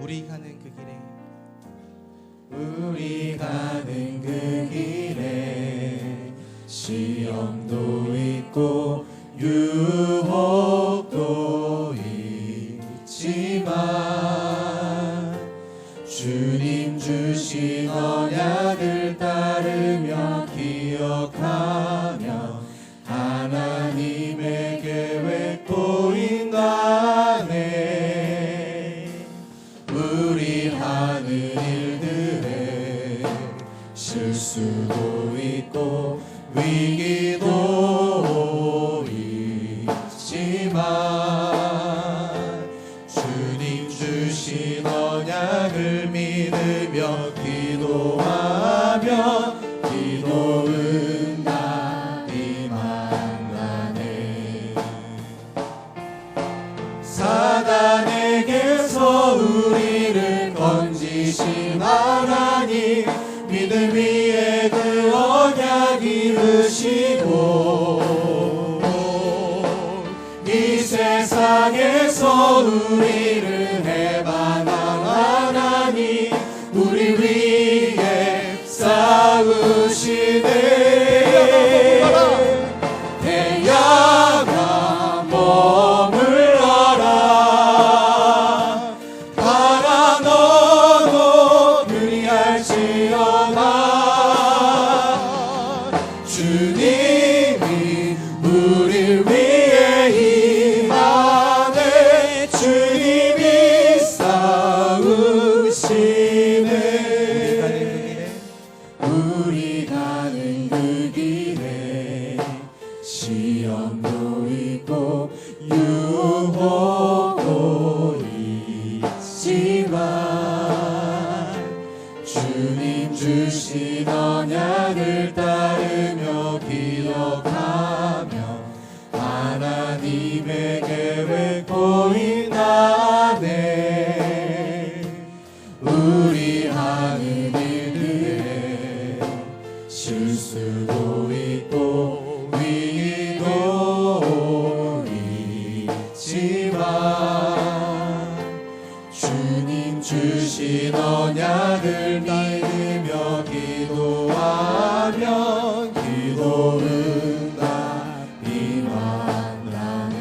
우리 가는 그 길에 우리 가는 그 길에 시험도 있고 유혹도 있지만 주님 주신 언약을 따르며 기억하며 하나님의 계획도 인간에 우리 하는 일들에 실수도 있고 위기도 있지만 주님 주신 언약을 믿으며 기도하며 기도 응답이 만나네. 사단에게서 우리를 건지신 하나님 믿음 위에 그 언약 이루시고 이 세상에서 우리를 해방한 하나님 우리 위에 싸우시네. 태양아 머물러라 바라 너도 그리할지어다. 주님이 우릴 위해 임하네. 주님이 싸우시네. 우리 가는 그 길에 시험도 있고 유혹도 있지만 주님 주신 언약을 따르며 기억하며 하나님의 계획도 인하네. 우리 하는 일들에 실수도 있고 위기도 있지만 주님 주신 언약을 믿으며 기도하면 기도 응답이 만나네.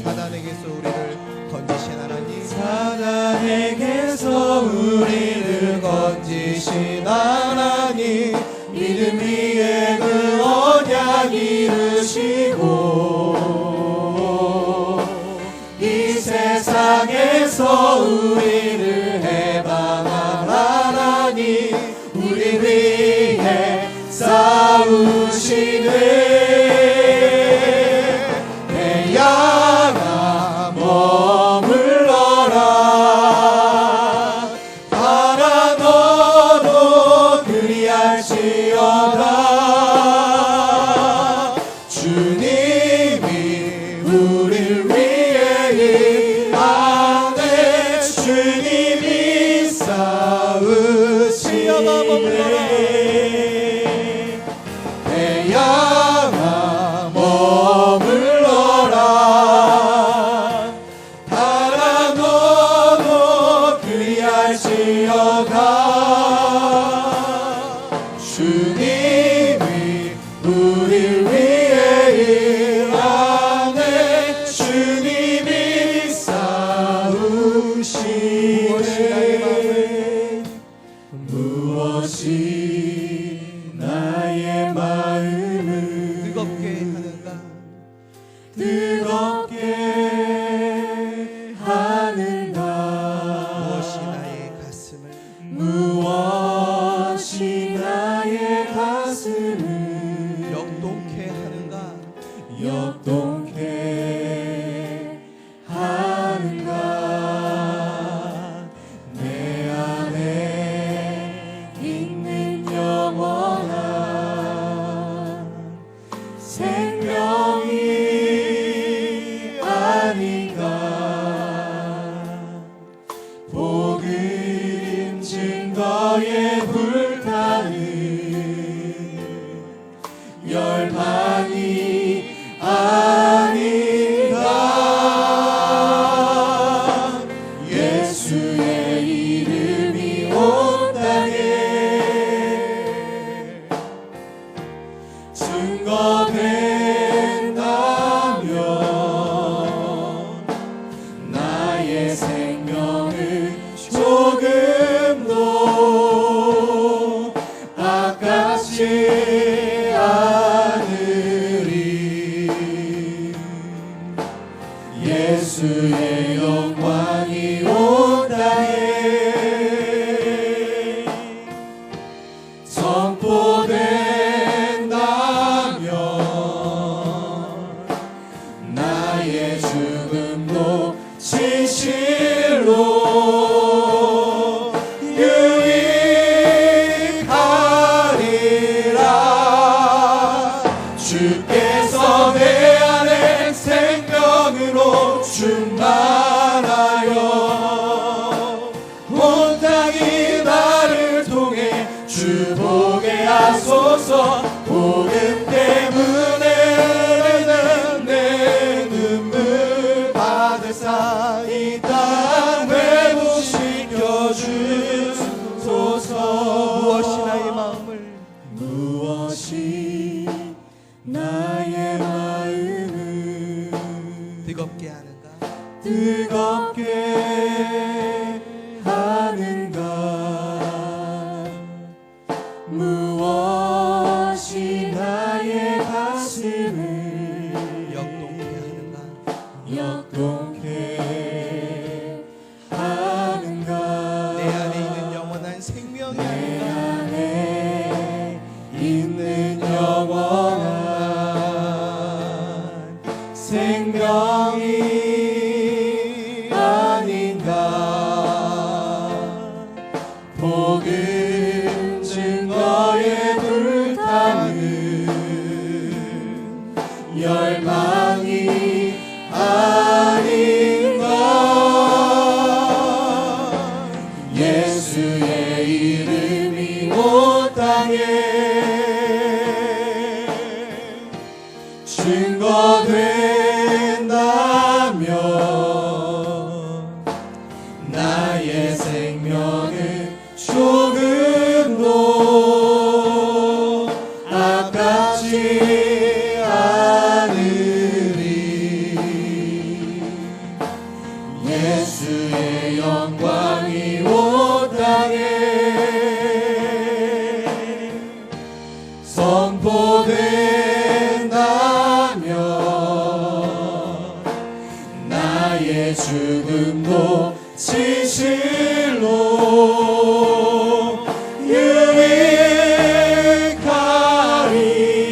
사단에게서 우리를 건지신 하나님 사단에게서 우리를 건지신 하나님 믿음 위에 그 언약 이루시고 이 세상에서 우리를 해방한 하나님 우리 위해 싸우시네. 태양아 머물러라 바라 너도 그리할지어다. 주님이 우릴 위해 임하네. 주님이 싸우시네. 태양아 머물러라 바라 너도 그리할지어다. 주님이 우릴 위해 임하네. 주님이 싸우시네. 무엇이 나의 마음을 뜨겁게 하는가 뜨겁게 하는가. 무엇이 나의 가슴을 무엇이 나의 가슴을 역동케 하는가 역동케 하는가. 내 안에 있는 영원한 생명이 아닌가. 복음 증거에 불타는 열망이 아닌가. 증거된다면 나의 생명을 조금도 아깝지 않으리. 예수의 영광이 온 땅에 선포된다면 나의 죽음도 진실로 유익하리라. 주께서 내 안에 생명으로 충만하여 온 땅이 나를 통해 주 보게 하소서. 복음 때문에 내 눈물 받으사 이 땅 회복시켜 주소서. 무엇이 나의 마음을 무엇이 나의 마음을 뜨겁게 하는가? 뜨겁게 하는가. 무엇이 나의 가슴을 역동케 하는가? 역동케 하는가. 내 안에 있는 영원한 생명이 내 아닌가? 안에 있는 영원한 생명이 아닌가. 복음 증거에 불타는 열망이 아닌가. 예수의 이름이 온 땅에 증거된다면 나의 생명은 조금도 아깝지 않으리. 예수의 영광이 온 땅에 선포된다면 나의 죽음도 진실로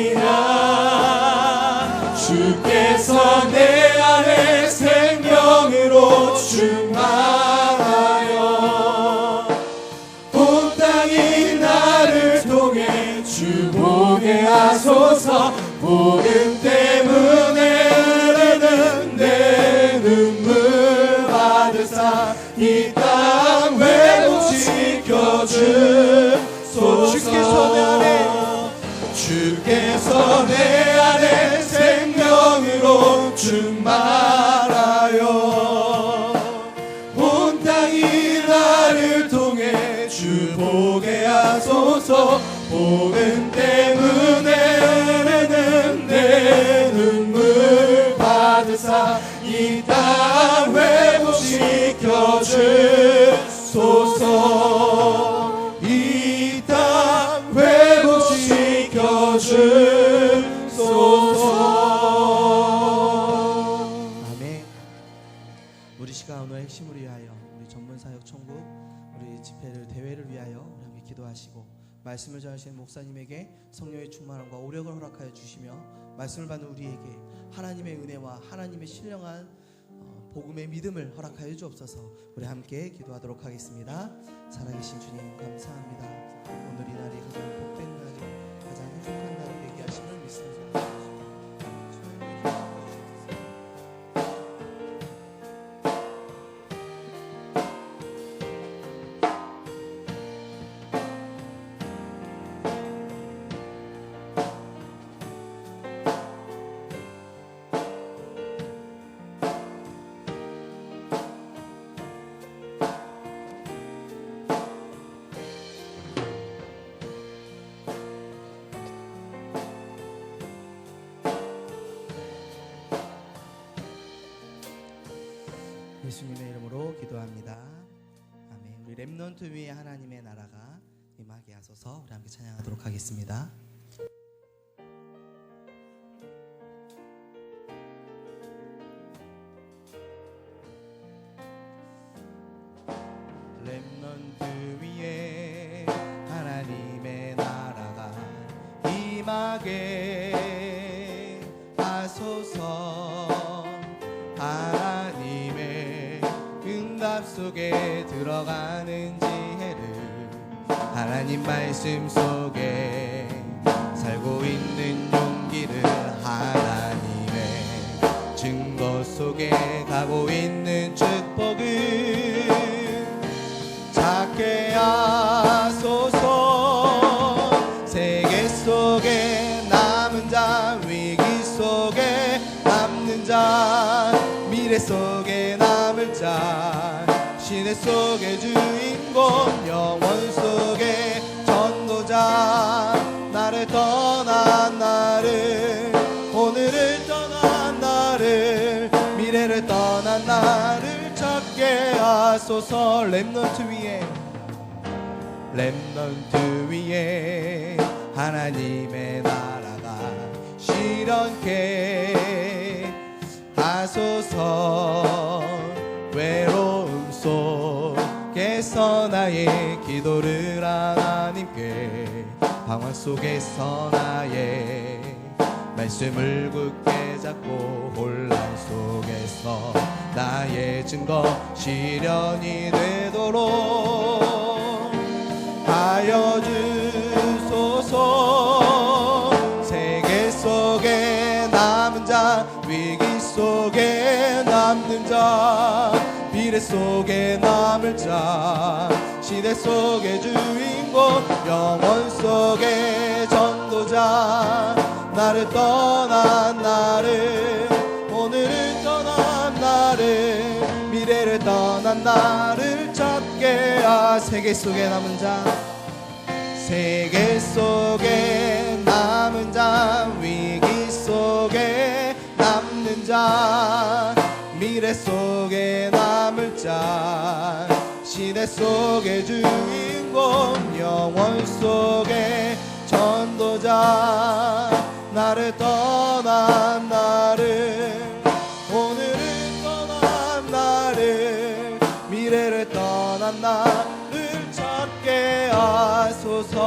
유익하리라. 주께서 내 안에 생명으로 충만하여 온 땅이 나를 통해 주 보게 하소서. 복음 때문에 내 눈물 받으사 이 땅 회복시켜 주소서. 주께서 내 안에 생명으로 충만하여 온 땅이 나를 통해 주 보게 하소서. 복음 때문에 내 눈물 받으사 이 땅 회복시켜 주소서. 이 땅 회복시켜 주소서. 아멘. 우리 시간 오늘 핵심을 위하여 우리 전문사역 총국 우리 집회를 대회를 위하여 우리 함께 기도하시고 말씀을 전하시는 목사님에게 성령의 충만함과 오력을 허락하여 주시며 말씀을 받는 우리에게 하나님의 은혜와 하나님의 신령한 복음의 믿음을 허락하여 주옵소서. 우리 함께 기도하도록 하겠습니다. 살아계신 주님 감사합니다. 오늘 이 날이 가장 복된 날이 가장 행복한 날이 되게 하심을 믿습니다. 예수님의 이름으로 기도합니다. 아멘. 우리 렘넌트 위에 하나님의 나라가 임하게 하소서. 우리 함께 찬양하도록 하겠습니다. 렘넌트 위에 하나님의 나라가 임하게 하소서. 하나님의 응답 속에 들어가는 지혜를 하나님 말씀 속에 살고 있는 용기를 하나님의 증거 속에 가고 있는 축복을 찾게 하소서. 세계 속에 남은 자, 위기 속에 남는 자, 미래 속에 남을 자, 시대 속의 주인공, 영원 속의 전도자, 나를 떠난 나를, 오늘을 떠난 나를, 미래를 떠난 나를 찾게 하소서. 렘넌트 위에 하나님의 나라가 실현케 하소서. 외로움 속에서 나의 기도를 하나님께, 방황 속에서 나의 말씀을 굳게 잡고, 혼란 속에서 나의 증거 실현이 되도록 하여 주소서. 세계 속에 남은 자, 위기 속에 남는 자, 미래 속에 남을 자, 시대 속의 주인공, 영원 속의 전도자, 나를 떠난 나를, 오늘을 떠난 나를, 미래를 떠난 나를 찾게 하. 세계 속에 남은 자, 세계 속에 남은 자, 위기 속에 남는 자, 미래 속에 남을 자, 시대 속의 주인공, 영원 속의 전도자, 나를 떠난 나를, 오늘을 떠난 나를, 미래를 떠난 나를 찾게 하소서.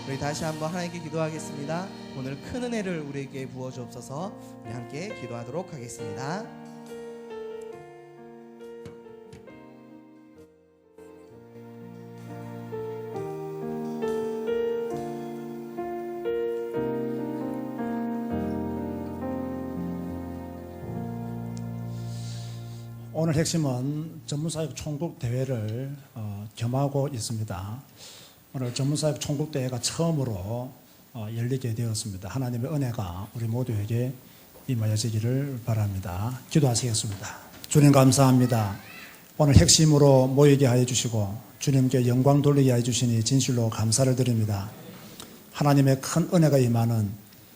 우리 다시 한번 하나님께 기도하겠습니다. 오늘 큰 은혜를 우리에게 부어 주옵소서. 우리 함께 기도하도록 하겠습니다. 오늘 핵심은 전문사역 총국 대회를 겸하고 있습니다. 오늘 전문사역 총국 대회가 처음으로 열리게 되었습니다. 하나님의 은혜가 우리 모두에게 임하여지기를 바랍니다. 기도하시겠습니다. 주님 감사합니다. 오늘 핵심으로 모이게 하여 주시고 주님께 영광 돌리게 하여 주시니 진실로 감사를 드립니다. 하나님의 큰 은혜가 임하는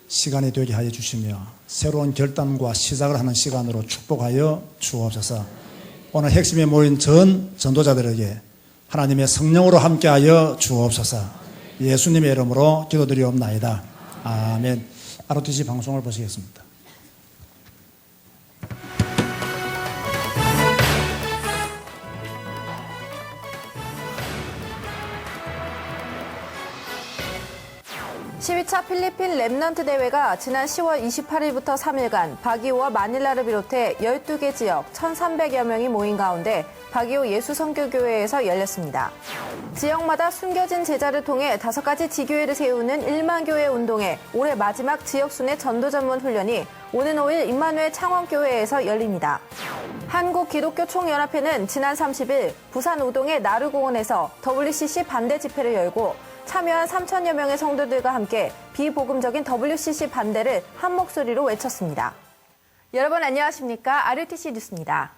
시간이 되게 하여 주시며 새로운 결단과 시작을 하는 시간으로 축복하여 주옵소서. 오늘 핵심에 모인 전 전도자들에게 하나님의 성령으로 함께하여 주옵소서. 예수님의 이름으로 기도드리옵나이다. 아멘. ROTC 방송을 보시겠습니다. (12차) 필리핀 렘넌트 대회가 지난 10월 28일부터 3일간 바기오와 마닐라를 비롯해 12개 지역 1,300여 명이 모인 가운데 바기오 예수선교교회에서 열렸습니다. 지역마다 숨겨진 제자를 통해 5가지 지교회를 세우는 1만 교회 운동의 올해 마지막 지역 순회 전도 전문 훈련이 오는 5일 임마누엘 창원교회에서 열립니다. 한국기독교총연합회는 지난 30일 부산 우동의 나루공원에서 WCC 반대 집회를 열고 참여한 3천여 명의 성도들과 함께 비복음적인 WCC 반대를 한 목소리로 외쳤습니다. 여러분 안녕하십니까? ROTC 뉴스입니다.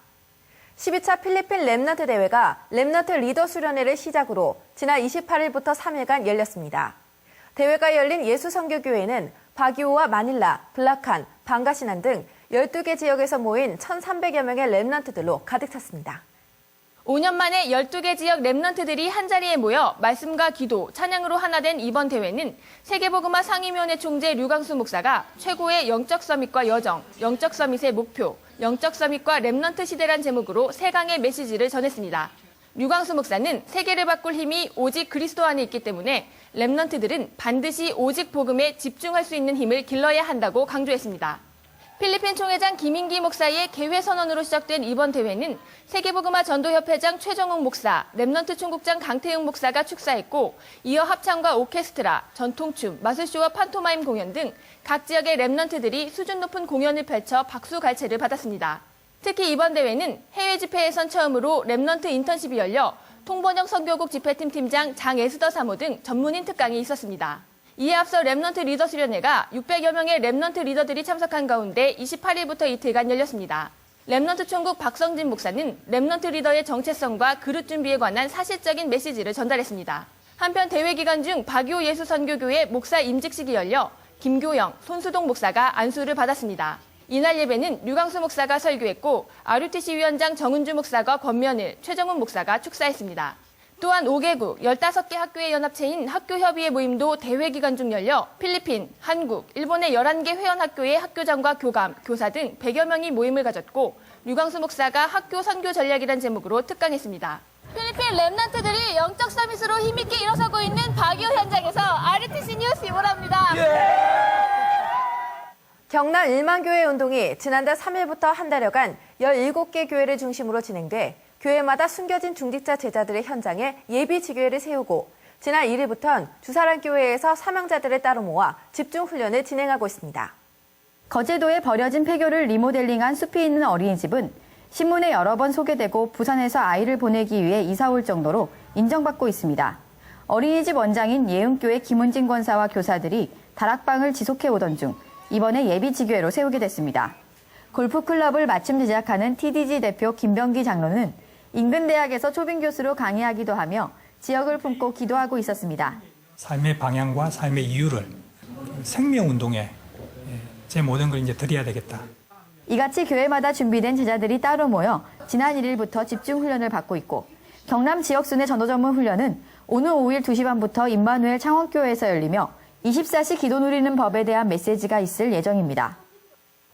12차 필리핀 렘넌트 대회가 렘넌트 리더 수련회를 시작으로 지난 28일부터 3일간 열렸습니다. 대회가 열린 예수선교교회는 바기오와 마닐라, 블라칸, 방가시난 등 12개 지역에서 모인 1,300여 명의 랩런트들로 가득 찼습니다. 5년 만에 12개 지역 랩런트들이 한자리에 모여 말씀과 기도, 찬양으로 하나된 이번 대회는 세계복음화 상임위원회 총재 류광수 목사가 최고의 영적 서밋과 여정, 영적 서밋의 목표, 영적 서밋과 랩런트 시대란 제목으로 3강의 메시지를 전했습니다. 류광수 목사는 세계를 바꿀 힘이 오직 그리스도 안에 있기 때문에 랩런트들은 반드시 오직 복음에 집중할 수 있는 힘을 길러야 한다고 강조했습니다. 필리핀 총회장 김인기 목사의 개회 선언으로 시작된 이번 대회는 세계복음화 전도협회장 최정욱 목사, 랩런트 총국장 강태웅 목사가 축사했고 이어 합창과 오케스트라, 전통춤, 마술쇼와 판토마임 공연 등 각 지역의 랩런트들이 수준 높은 공연을 펼쳐 박수 갈채를 받았습니다. 특히 이번 대회는 해외 집회에선 처음으로 랩런트 인턴십이 열려 통번영 선교국 집회팀 팀장 장에스더 사모 등 전문인 특강이 있었습니다. 이에 앞서 랩런트 리더 수련회가 600여 명의 랩런트 리더들이 참석한 가운데 28일부터 이틀간 열렸습니다. 랩런트 총국 박성진 목사는 랩런트 리더의 정체성과 그릇 준비에 관한 사실적인 메시지를 전달했습니다. 한편 대회 기간 중 박요 예수선교교회 목사 임직식이 열려 김교영, 손수동 목사가 안수를 받았습니다. 이날 예배는 류광수 목사가 설교했고 RUTC 위원장 정은주 목사가 권면을, 최정훈 목사가 축사했습니다. 또한 5개국 15개 학교의 연합체인 학교협의회 모임도 대회 기간 중 열려 필리핀, 한국, 일본의 11개 회원학교의 학교장과 교감, 교사 등 100여 명이 모임을 가졌고 류광수 목사가 학교 선교 전략이란 제목으로 특강했습니다. 필리핀 랩런트들이 영적 서밋으로 힘있게 일어서고 있는 바기오 현장에서 RUTC 뉴스 이모라입니다. 경남 1만 교회 운동이 지난달 3일부터 한 달여간 17개 교회를 중심으로 진행돼 교회마다 숨겨진 중직자 제자들의 현장에 예비 지교회를 세우고 지난 1일부터는 주사랑 교회에서 사명자들을 따로 모아 집중 훈련을 진행하고 있습니다. 거제도에 버려진 폐교를 리모델링한 숲이 있는 어린이집은 신문에 여러 번 소개되고 부산에서 아이를 보내기 위해 이사 올 정도로 인정받고 있습니다. 어린이집 원장인 예은교회 김은진 권사와 교사들이 다락방을 지속해 오던 중 이번에 예비 지교회로 세우게 됐습니다. 골프클럽을 마침 제작하는 TDG 대표 김병기 장로는 인근 대학에서 초빙 교수로 강의하기도 하며 지역을 품고 기도하고 있었습니다. 삶의 방향과 삶의 이유를 생명운동에 제 모든 걸 이제 드려야 되겠다. 이같이 교회마다 준비된 제자들이 따로 모여 지난 1일부터 집중훈련을 받고 있고 경남 지역 순회 전도 전문 훈련은 오늘 오후일 2시 반부터 임마누엘 창원교회에서 열리며 24시 기도 누리는 법에 대한 메시지가 있을 예정입니다.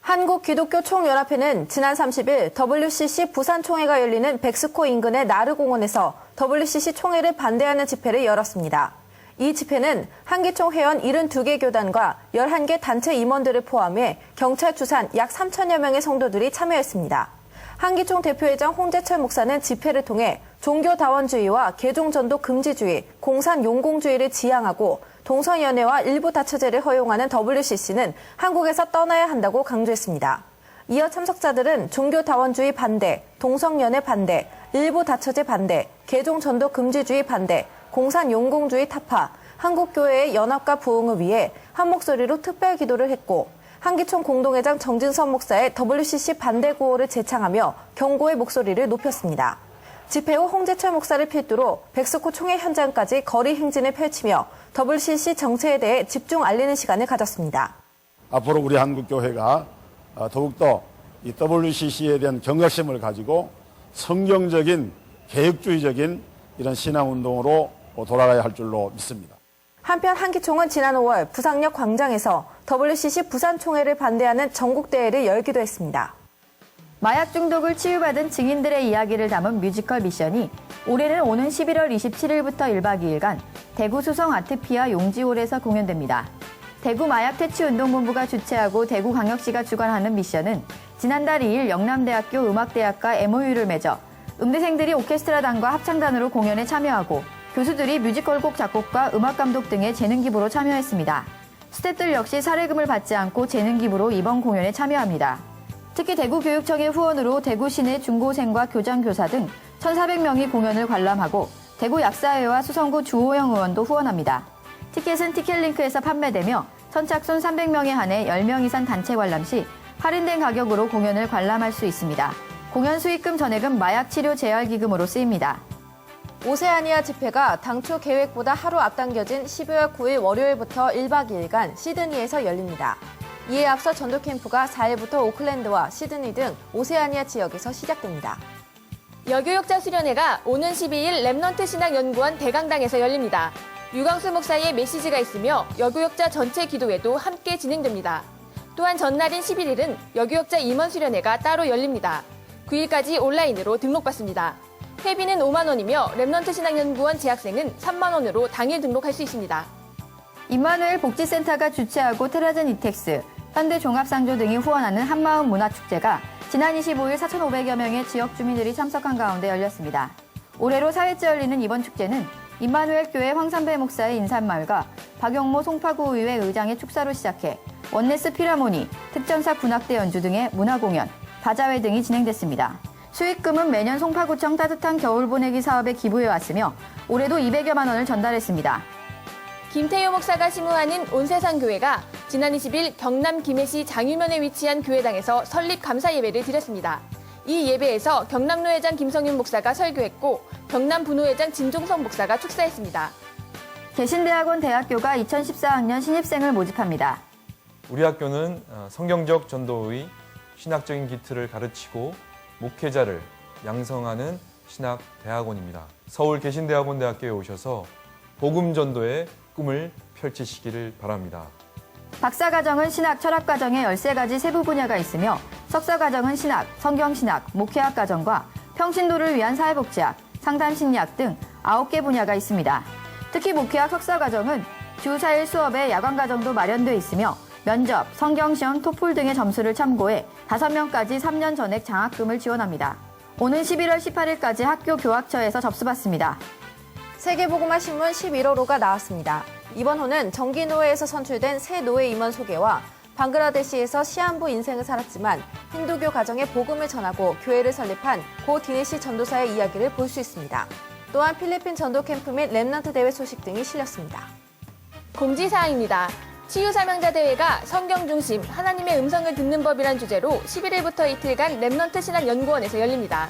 한국기독교총연합회는 지난 30일 WCC 부산총회가 열리는 백스코 인근의 나르공원에서 WCC 총회를 반대하는 집회를 열었습니다. 이 집회는 한기총 회원 72개 교단과 11개 단체 임원들을 포함해 경찰 추산 약 3천여 명의 성도들이 참여했습니다. 한기총 대표회장 홍재철 목사는 집회를 통해 종교다원주의와 개종전도 금지주의, 공산용공주의를 지향하고 동성연애와 일부 다처제를 허용하는 WCC는 한국에서 떠나야 한다고 강조했습니다. 이어 참석자들은 종교다원주의 반대, 동성연애 반대, 일부 다처제 반대, 개종전도 금지주의 반대, 공산용공주의 타파, 한국교회의 연합과 부흥을 위해 한 목소리로 특별 기도를 했고 한기총 공동회장 정진선 목사의 WCC 반대 구호를 제창하며 경고의 목소리를 높였습니다. 집회 후 홍재철 목사를 필두로 백스코 총회 현장까지 거리 행진을 펼치며 WCC 정체에 대해 집중 알리는 시간을 가졌습니다. 앞으로 우리 한국교회가 더욱더 이 WCC에 대한 경각심을 가지고 성경적인 개혁주의적인 이런 신앙운동으로 돌아가야 할 줄로 믿습니다. 한편 한기총은 지난 5월 부상역 광장에서 WCC 부산총회를 반대하는 전국대회를 열기도 했습니다. 마약 중독을 치유받은 증인들의 이야기를 담은 뮤지컬 미션이 올해는 오는 11월 27일부터 1박 2일간 대구 수성 아트피아 용지홀에서 공연됩니다. 대구 마약퇴치운동본부가 주최하고 대구광역시가 주관하는 미션은 지난달 2일 영남대학교 음악대학과 MOU를 맺어 음대생들이 오케스트라단과 합창단으로 공연에 참여하고 교수들이 뮤지컬곡 작곡과 음악감독 등의 재능 기부로 참여했습니다. 스태프들 역시 사례금을 받지 않고 재능 기부로 이번 공연에 참여합니다. 특히 대구교육청의 후원으로 대구 시내 중고생과 교장교사 등 1,400명이 공연을 관람하고 대구 약사회와 수성구 주호영 의원도 후원합니다. 티켓은 티켓링크에서 판매되며 선착순 300명에 한해 10명 이상 단체 관람 시 할인된 가격으로 공연을 관람할 수 있습니다. 공연 수익금 전액은 마약치료 재활기금으로 쓰입니다. 오세아니아 집회가 당초 계획보다 하루 앞당겨진 12월 9일 월요일부터 1박 2일간 시드니에서 열립니다. 이에 앞서 전도 캠프가 4일부터 오클랜드와 시드니 등 오세아니아 지역에서 시작됩니다. 여교육자 수련회가 오는 12일 렘넌트 신학연구원 대강당에서 열립니다. 류광수 목사의 메시지가 있으며 여교육자 전체 기도회도 함께 진행됩니다. 또한 전날인 11일은 여교육자 임원 수련회가 따로 열립니다. 9일까지 온라인으로 등록받습니다. 회비는 5만 원이며 렘넌트 신학연구원 재학생은 3만 원으로 당일 등록할 수 있습니다. 임마누엘 복지센터가 주최하고 테라젠 이텍스, 현대종합상조 등이 후원하는 한마음 문화축제가 지난 25일 4,500여 명의 지역 주민들이 참석한 가운데 열렸습니다. 올해로 4회째 열리는 이번 축제는 임마누엘 교회 황산배 목사의 인사말과 박용모 송파구 의회 의장의 축사로 시작해 원네스 필하모니, 특전사 군악대 연주 등의 문화공연, 바자회 등이 진행됐습니다. 수익금은 매년 송파구청 따뜻한 겨울 보내기 사업에 기부해왔으며 올해도 200여만 원을 전달했습니다. 김태효 목사가 심우하는 온세상교회가 지난 20일 경남 김해시 장유면에 위치한 교회당에서 설립 감사 예배를 드렸습니다. 이 예배에서 경남로 회장 김성윤 목사가 설교했고 경남 분호회장 진종성 목사가 축사했습니다. 개신대학원 대학교가 2014학년 신입생을 모집합니다. 우리 학교는 성경적 전도의 신학적인 기틀을 가르치고 목회자를 양성하는 신학대학원입니다. 서울 개신대학원대학교에 오셔서 복음 전도의 꿈을 펼치시기를 바랍니다. 박사과정은 신학, 철학과정에 13가지 세부 분야가 있으며 석사과정은 신학, 성경신학, 목회학 과정과 평신도를 위한 사회복지학, 상담심리학 등 9개 분야가 있습니다. 특히 목회학 석사과정은 주 4일 수업에 야간과정도 마련되어 있으며 면접, 성경시험, 토플 등의 점수를 참고해 5명까지 3년 전액 장학금을 지원합니다. 오는 11월 18일까지 학교 교학처에서 접수받습니다. 세계보그마 신문 11호로가 나왔습니다. 이번 호는 정기노회에서 선출된 새 노회 임원 소개와 방글라데시에서 시한부 인생을 살았지만 힌두교 가정에 복음을 전하고 교회를 설립한 고 디네시 전도사의 이야기를 볼 수 있습니다. 또한 필리핀 전도 캠프 및 렘넌트 대회 소식 등이 실렸습니다. 공지사항입니다. 치유사명자 대회가 성경 중심 하나님의 음성을 듣는 법이란 주제로 11일부터 이틀간 렘넌트 신학연구원에서 열립니다.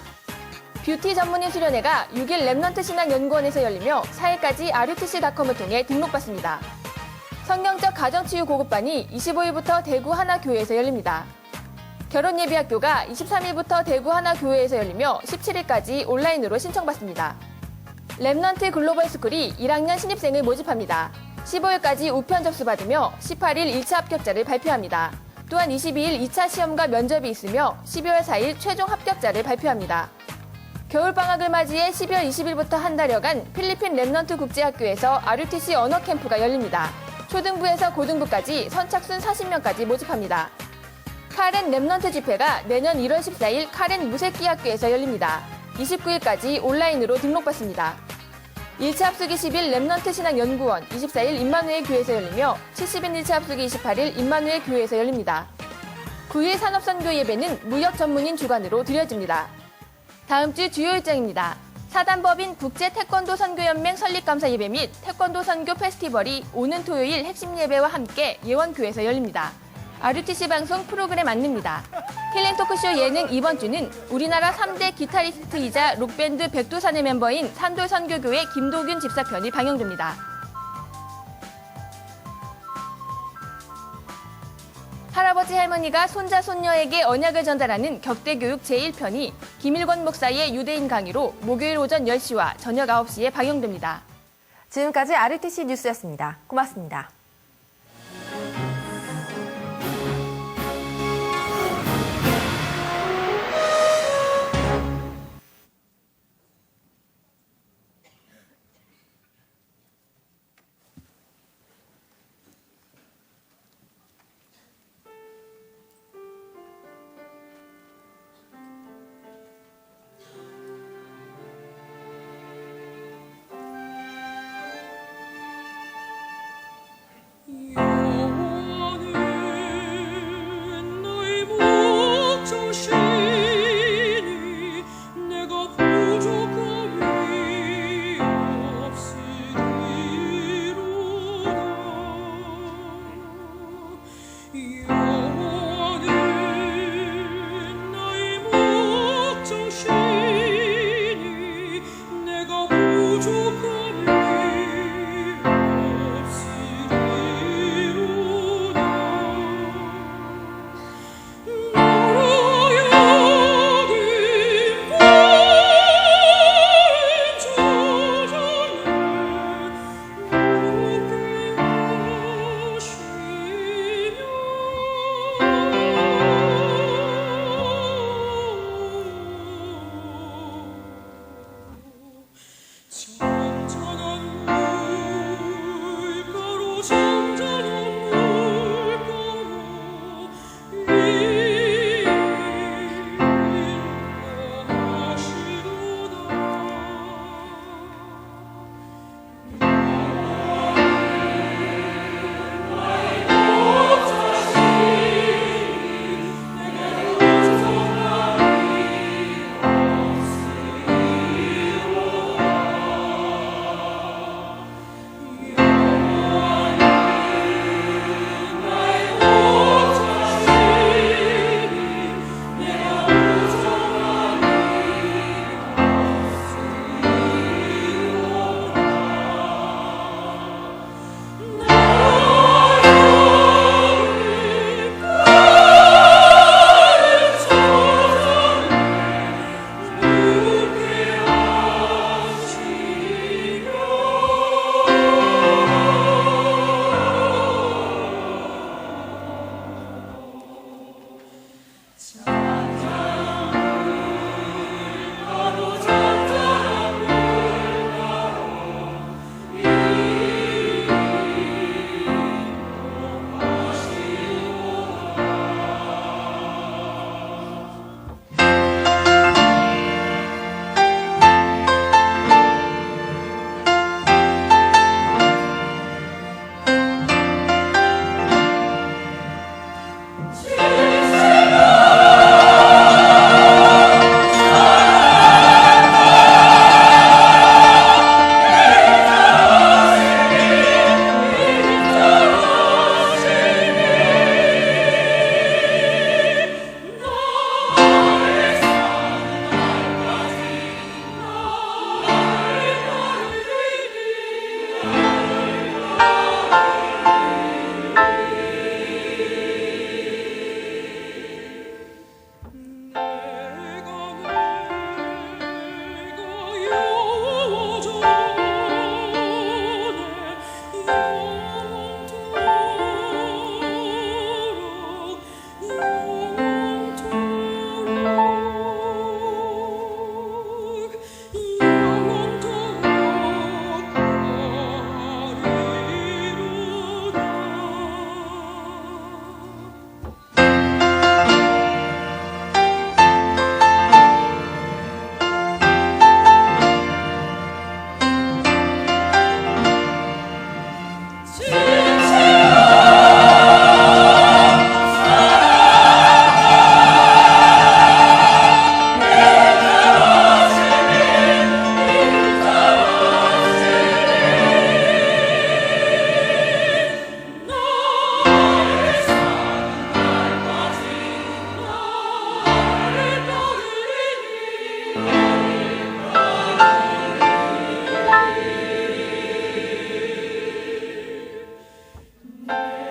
뷰티 전문인 수련회가 6일 렘넌트 신학연구원에서 열리며 4일까지 rutc.com을 통해 등록받습니다. 성경적 가정치유 고급반이 25일부터 대구 하나교회에서 열립니다. 결혼예비학교가 23일부터 대구 하나교회에서 열리며 17일까지 온라인으로 신청받습니다. 렘넌트 글로벌 스쿨이 1학년 신입생을 모집합니다. 15일까지 우편 접수받으며 18일 1차 합격자를 발표합니다. 또한 22일 2차 시험과 면접이 있으며 12월 4일 최종 합격자를 발표합니다. 겨울방학을 맞이해 12월 20일부터 한 달여간 필리핀 렘넌트 국제학교에서 RUTC 언어 캠프가 열립니다. 초등부에서 고등부까지 선착순 40명까지 모집합니다. 카렌 렘넌트 집회가 내년 1월 14일 카렌 무색기학교에서 열립니다. 29일까지 온라인으로 등록받습니다. 1차 합숙 20일 렘넌트 신학연구원, 24일 임마누엘 교회에서 열리며 70인 1차 합숙이 28일 임마누엘 교회에서 열립니다. 9일 산업선교 예배는 무역 전문인 주관으로 드려집니다. 다음 주 주요 일정입니다. 사단법인 국제태권도 선교연맹 설립감사 예배 및 태권도 선교 페스티벌이 오는 토요일 핵심 예배와 함께 예원교회에서 열립니다. RUTC 방송 프로그램 안내입니다. 힐링 토크쇼 예능 이번 주는 우리나라 3대 기타리스트이자 록밴드 백두산의 멤버인 산돌 선교교회 김도균 집사편이 방영됩니다. 할아버지 할머니가 손자 손녀에게 언약을 전달하는 격대교육 제1편이 김일권 목사의 유대인 강의로 목요일 오전 10시와 저녁 9시에 방영됩니다. 지금까지 RUTC 뉴스였습니다. 고맙습니다. 내